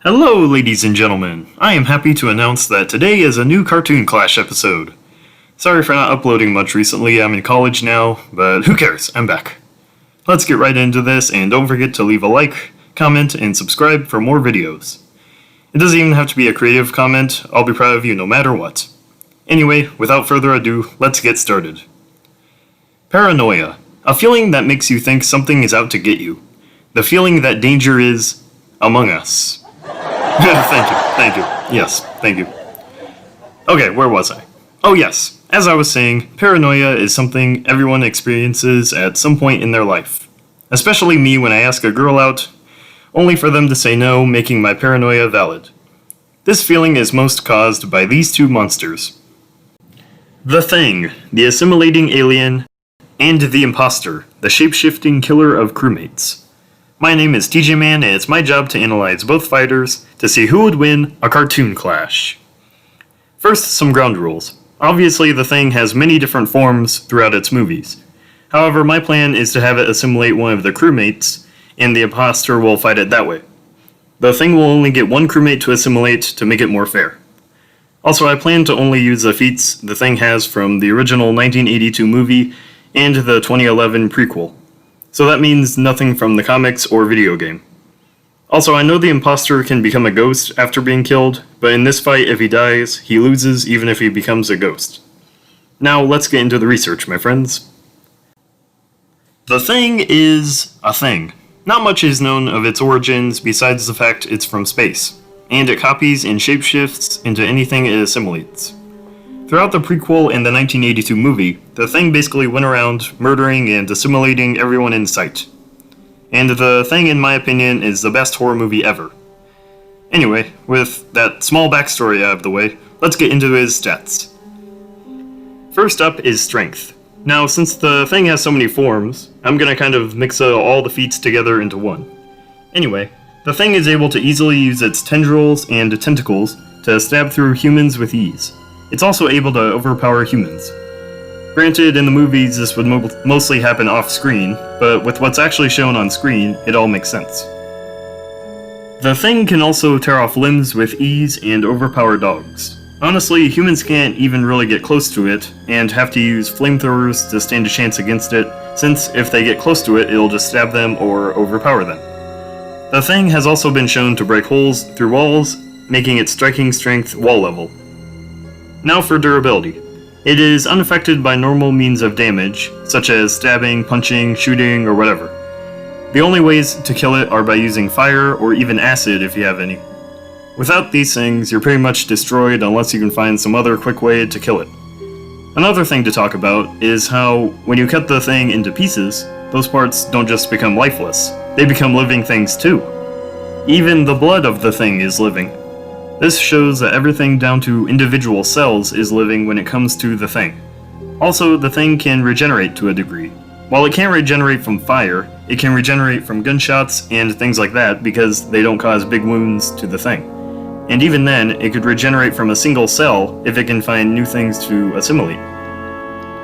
Hello, ladies and gentlemen. I am happy to announce that today is a new Cartoon Clash episode. Sorry for not uploading much recently, I'm in college now, but who cares, I'm back. Let's get right into this, and don't forget to leave a like, comment, and subscribe for more videos. It doesn't even have to be a creative comment, I'll be proud of you no matter what. Anyway, without further ado, let's get started. Paranoia. A feeling that makes you think something is out to get you. The feeling that danger is among us. Thank you. Yes, thank you. Okay, where was I? Oh yes, as I was saying, paranoia is something everyone experiences at some point in their life. Especially me when I ask a girl out, only for them to say no, making my paranoia valid. This feeling is most caused by these two monsters. The Thing, the assimilating alien, and the Impostor, the shape-shifting killer of crewmates. My name is TJ Man, and it's my job to analyze both fighters to see who would win a cartoon clash. First, some ground rules. Obviously, the Thing has many different forms throughout its movies. However, my plan is to have it assimilate one of the crewmates, and the Impostor will fight it that way. The Thing will only get one crewmate to assimilate to make it more fair. Also, I plan to only use the feats the Thing has from the original 1982 movie and the 2011 prequel. So that means nothing from the comics or video game. Also, I know the Impostor can become a ghost after being killed, but in this fight, if he dies, he loses even if he becomes a ghost. Now, let's get into the research, my friends. The Thing is a thing. Not much is known of its origins besides the fact it's from space, and it copies and shapeshifts into anything it assimilates. Throughout the prequel and the 1982 movie, the Thing basically went around murdering and assimilating everyone in sight. And the Thing, in my opinion, is the best horror movie ever. Anyway, with that small backstory out of the way, let's get into his stats. First up is strength. Now, since the Thing has so many forms, I'm gonna kind of mix all the feats together into one. Anyway, the Thing is able to easily use its tendrils and tentacles to stab through humans with ease. It's also able to overpower humans. Granted, in the movies this would mostly happen off-screen, but with what's actually shown on screen, it all makes sense. The Thing can also tear off limbs with ease and overpower dogs. Honestly, humans can't even really get close to it, and have to use flamethrowers to stand a chance against it, since if they get close to it, it'll just stab them or overpower them. The Thing has also been shown to break holes through walls, making its striking strength wall level. Now for durability. It is unaffected by normal means of damage, such as stabbing, punching, shooting, or whatever. The only ways to kill it are by using fire or even acid if you have any. Without these things, you're pretty much destroyed unless you can find some other quick way to kill it. Another thing to talk about is how, when you cut the Thing into pieces, those parts don't just become lifeless, they become living things too. Even the blood of the Thing is living. This shows that everything down to individual cells is living when it comes to the Thing. Also, the Thing can regenerate to a degree. While it can't regenerate from fire, it can regenerate from gunshots and things like that because they don't cause big wounds to the Thing. And even then, it could regenerate from a single cell if it can find new things to assimilate.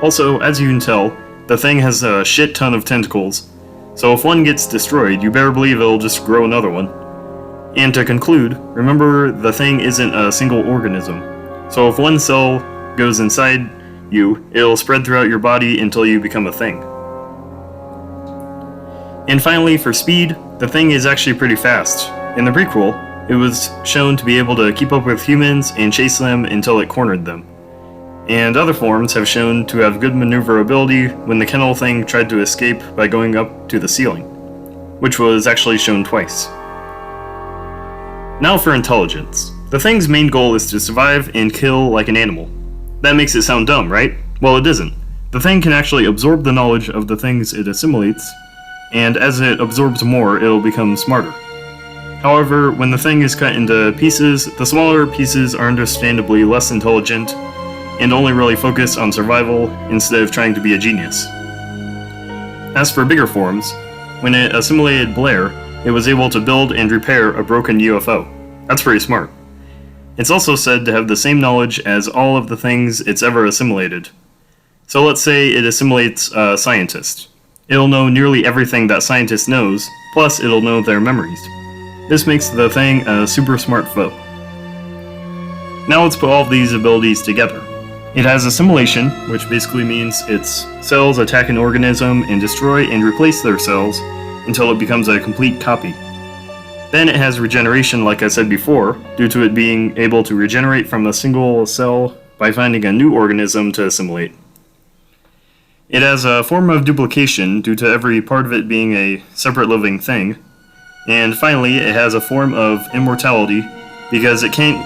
Also, as you can tell, the Thing has a shit ton of tentacles, so if one gets destroyed, you better believe it'll just grow another one. And to conclude, remember the Thing isn't a single organism, so if one cell goes inside you, it'll spread throughout your body until you become a Thing. And finally, for speed, the Thing is actually pretty fast. In the prequel, it was shown to be able to keep up with humans and chase them until it cornered them. And other forms have shown to have good maneuverability when the Kennel Thing tried to escape by going up to the ceiling, which was actually shown twice. Now for intelligence. The Thing's main goal is to survive and kill like an animal. That makes it sound dumb, right? Well, it isn't. The Thing can actually absorb the knowledge of the things it assimilates, and as it absorbs more, it'll become smarter. However, when the Thing is cut into pieces, the smaller pieces are understandably less intelligent, and only really focus on survival instead of trying to be a genius. As for bigger forms, when it assimilated Blair, it was able to build and repair a broken UFO. That's pretty smart. It's also said to have the same knowledge as all of the things it's ever assimilated. So let's say it assimilates a scientist. It'll know nearly everything that scientist knows, plus it'll know their memories. This makes the thing a super smart foe. Now let's put all of these abilities together. It has assimilation, which basically means its cells attack an organism and destroy and replace their cells until it becomes a complete copy. Then it has regeneration, like I said before, due to it being able to regenerate from a single cell by finding a new organism to assimilate. It has a form of duplication due to every part of it being a separate living thing. And finally, it has a form of immortality because it can't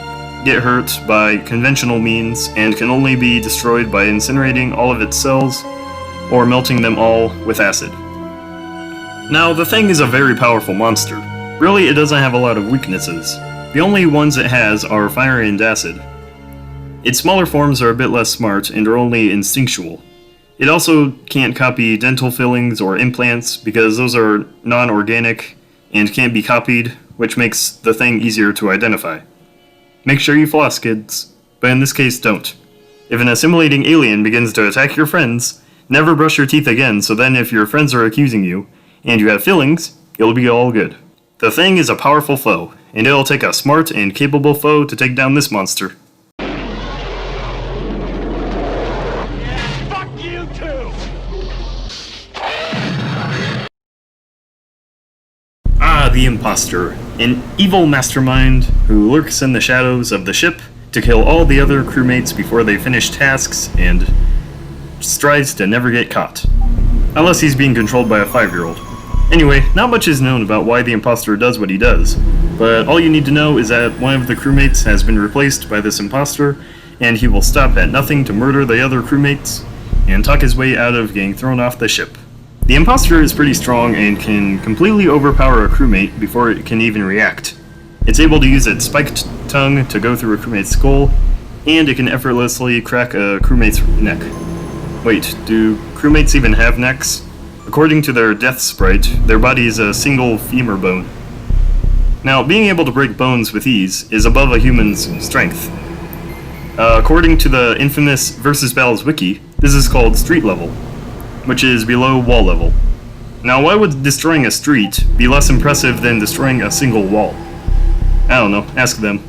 get hurt by conventional means and can only be destroyed by incinerating all of its cells or melting them all with acid. Now, the thing is a very powerful monster. Really, it doesn't have a lot of weaknesses. The only ones it has are fire and acid. Its smaller forms are a bit less smart and are only instinctual. It also can't copy dental fillings or implants because those are non-organic and can't be copied, which makes the thing easier to identify. Make sure you floss, kids, but in this case don't. If an assimilating alien begins to attack your friends, never brush your teeth again, so then if your friends are accusing you, and you have fillings, you'll be all good. The thing is a powerful foe, and it'll take a smart and capable foe to take down this monster. Fuck you too! The Impostor, an evil mastermind who lurks in the shadows of the ship to kill all the other crewmates before they finish tasks and strives to never get caught. Unless he's being controlled by a 5-year-old. Anyway, not much is known about why the Impostor does what he does, but all you need to know is that one of the crewmates has been replaced by this Impostor, and he will stop at nothing to murder the other crewmates and talk his way out of getting thrown off the ship. The Impostor is pretty strong and can completely overpower a crewmate before it can even react. It's able to use its spiked tongue to go through a crewmate's skull, and it can effortlessly crack a crewmate's neck. Wait, do crewmates even have necks? According to their death sprite, their body is a single femur bone. Now, being able to break bones with ease is above a human's strength. According to the infamous Versus Battles wiki, this is called street level, which is below wall level. Now, why would destroying a street be less impressive than destroying a single wall? I don't know, ask them.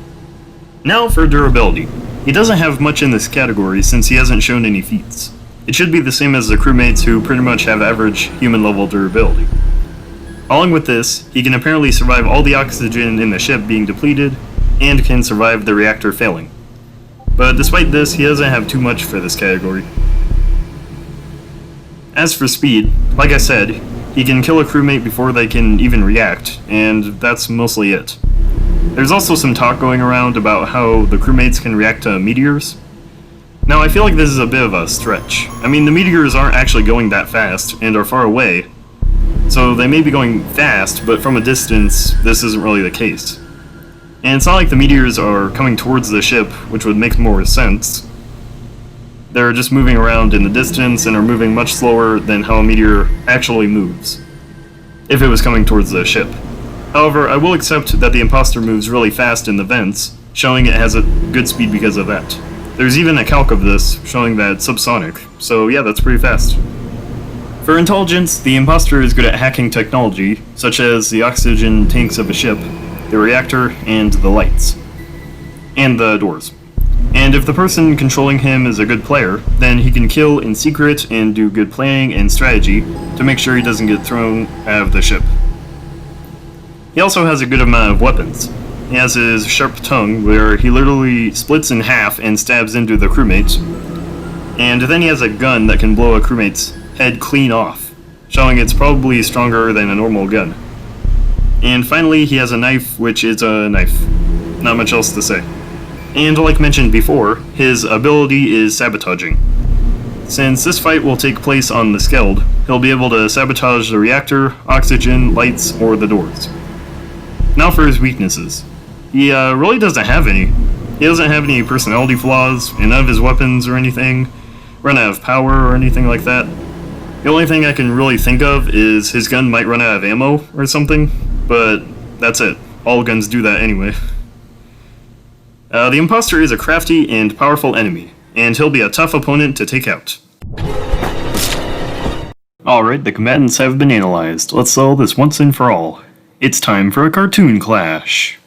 Now for durability. He doesn't have much in this category since he hasn't shown any feats. It should be the same as the crewmates who pretty much have average human level durability. Along with this, he can apparently survive all the oxygen in the ship being depleted, and can survive the reactor failing. But despite this, he doesn't have too much for this category. As for speed, like I said, he can kill a crewmate before they can even react, and that's mostly it. There's also some talk going around about how the crewmates can react to meteors. Now, I feel like this is a bit of a stretch. I mean, the meteors aren't actually going that fast, and are far away, so they may be going fast, but from a distance, this isn't really the case. And it's not like the meteors are coming towards the ship, which would make more sense. They're just moving around in the distance and are moving much slower than how a meteor actually moves, if it was coming towards the ship. However, I will accept that the Impostor moves really fast in the vents, showing it has a good speed because of that. There's even a calc of this, showing that it's subsonic, so yeah, that's pretty fast. For intelligence, the Impostor is good at hacking technology, such as the oxygen tanks of a ship, the reactor, and the lights. And the doors. And if the person controlling him is a good player, then he can kill in secret and do good planning and strategy to make sure he doesn't get thrown out of the ship. He also has a good amount of weapons. He has his sharp tongue, where he literally splits in half and stabs into the crewmates. And then he has a gun that can blow a crewmate's head clean off, showing it's probably stronger than a normal gun. And finally, he has a knife, which is a knife. Not much else to say. And like mentioned before, his ability is sabotaging. Since this fight will take place on the Skeld, he'll be able to sabotage the reactor, oxygen, lights, or the doors. Now for his weaknesses. He really doesn't have any. He doesn't have any personality flaws, and none of his weapons or anything run out of power or anything like that. The only thing I can really think of is his gun might run out of ammo or something, but that's it. All guns do that anyway. The Impostor is a crafty and powerful enemy, and he'll be a tough opponent to take out. Alright, the combatants have been analyzed. Let's settle this once and for all. It's time for a cartoon clash.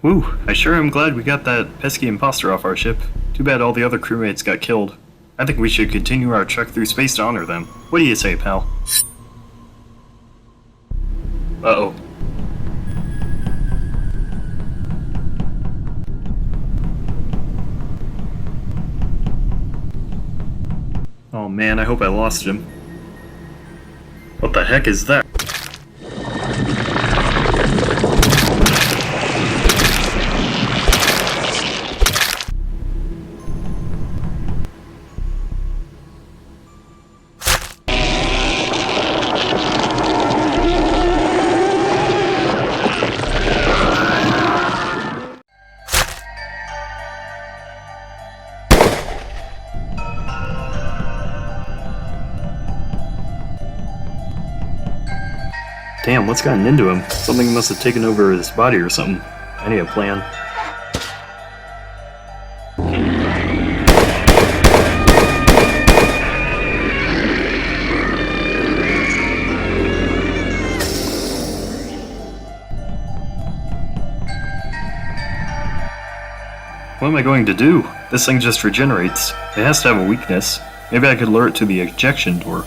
Woo, I sure am glad we got that pesky imposter off our ship. Too bad all the other crewmates got killed. I think we should continue our trek through space to honor them. What do you say, pal? Uh-oh. Oh man, I hope I lost him. What the heck is that? Damn, what's gotten into him? Something must have taken over his body or something. I need a plan. What am I going to do? This thing just regenerates. It has to have a weakness. Maybe I could lure it to the ejection door.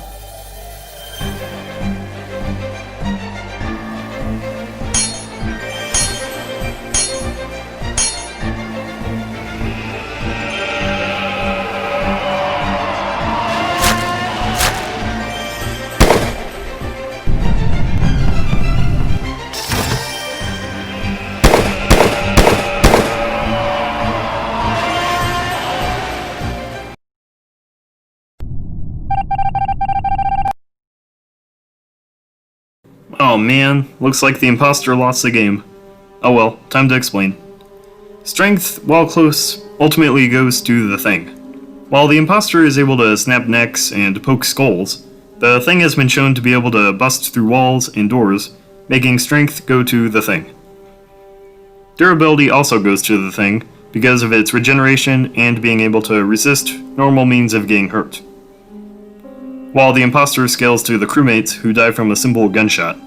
Oh man, looks like the imposter lost the game. Oh well, time to explain. Strength, while close, ultimately goes to the thing. While the imposter is able to snap necks and poke skulls, the thing has been shown to be able to bust through walls and doors, making strength go to the thing. Durability also goes to the thing, because of its regeneration and being able to resist normal means of getting hurt. While the imposter scales to the crewmates who die from a simple gunshot.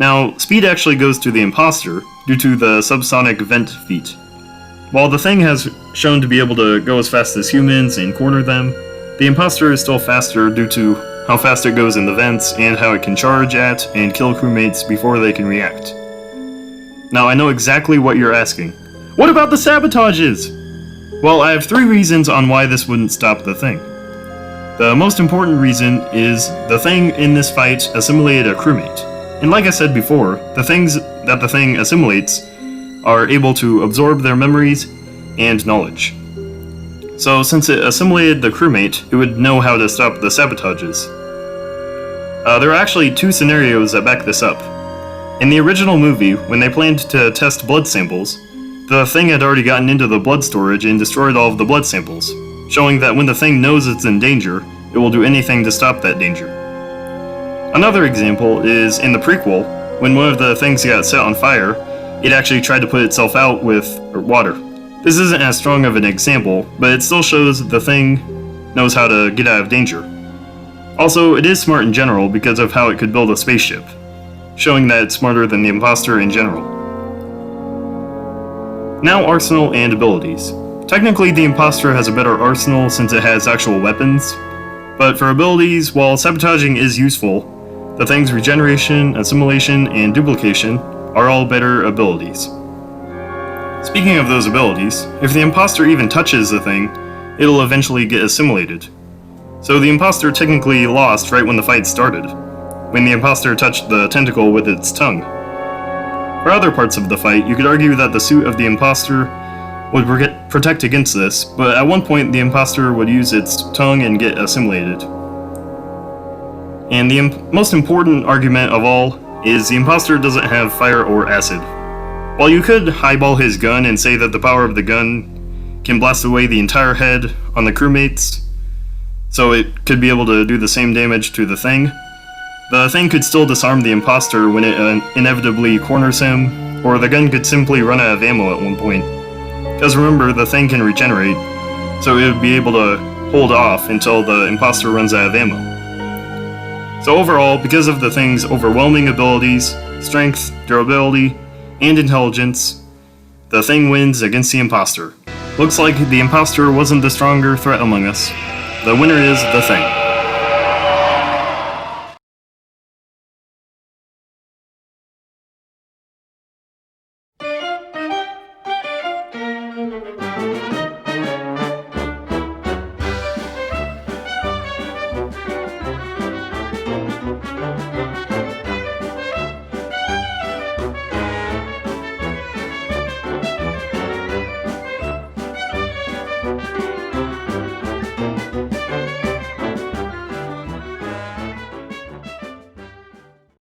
Now, speed actually goes to the imposter due to the subsonic vent feat. While the thing has shown to be able to go as fast as humans and corner them, the imposter is still faster due to how fast it goes in the vents and how it can charge at and kill crewmates before they can react. Now, I know exactly what you're asking. What about the sabotages? Well, I have 3 reasons on why this wouldn't stop the thing. The most important reason is the thing in this fight assimilated a crewmate. And like I said before, the things that the thing assimilates are able to absorb their memories and knowledge. So since it assimilated the crewmate, it would know how to stop the sabotages. There are actually 2 scenarios that back this up. In the original movie, when they planned to test blood samples, the thing had already gotten into the blood storage and destroyed all of the blood samples, showing that when the thing knows it's in danger, it will do anything to stop that danger. Another example is in the prequel, when one of the things got set on fire, it actually tried to put itself out with water. This isn't as strong of an example, but it still shows the thing knows how to get out of danger. Also, it is smart in general because of how it could build a spaceship, showing that it's smarter than the imposter in general. Now arsenal and abilities. Technically, the imposter has a better arsenal since it has actual weapons, but for abilities, while sabotaging is useful, the thing's regeneration, assimilation, and duplication are all better abilities. Speaking of those abilities, if the imposter even touches the thing, it'll eventually get assimilated. So the imposter technically lost right when the fight started, when the imposter touched the tentacle with its tongue. For other parts of the fight, you could argue that the suit of the imposter would protect against this, but at one point the imposter would use its tongue and get assimilated. And the most important argument of all is the imposter doesn't have fire or acid. While you could highball his gun and say that the power of the gun can blast away the entire head on the crewmates, so it could be able to do the same damage to the thing could still disarm the imposter when it inevitably corners him, or the gun could simply run out of ammo at one point. Because remember, the thing can regenerate, so it would be able to hold off until the imposter runs out of ammo. So overall, because of the Thing's overwhelming abilities, strength, durability, and intelligence, the Thing wins against the imposter. Looks like the imposter wasn't the stronger threat among us. The winner is the Thing.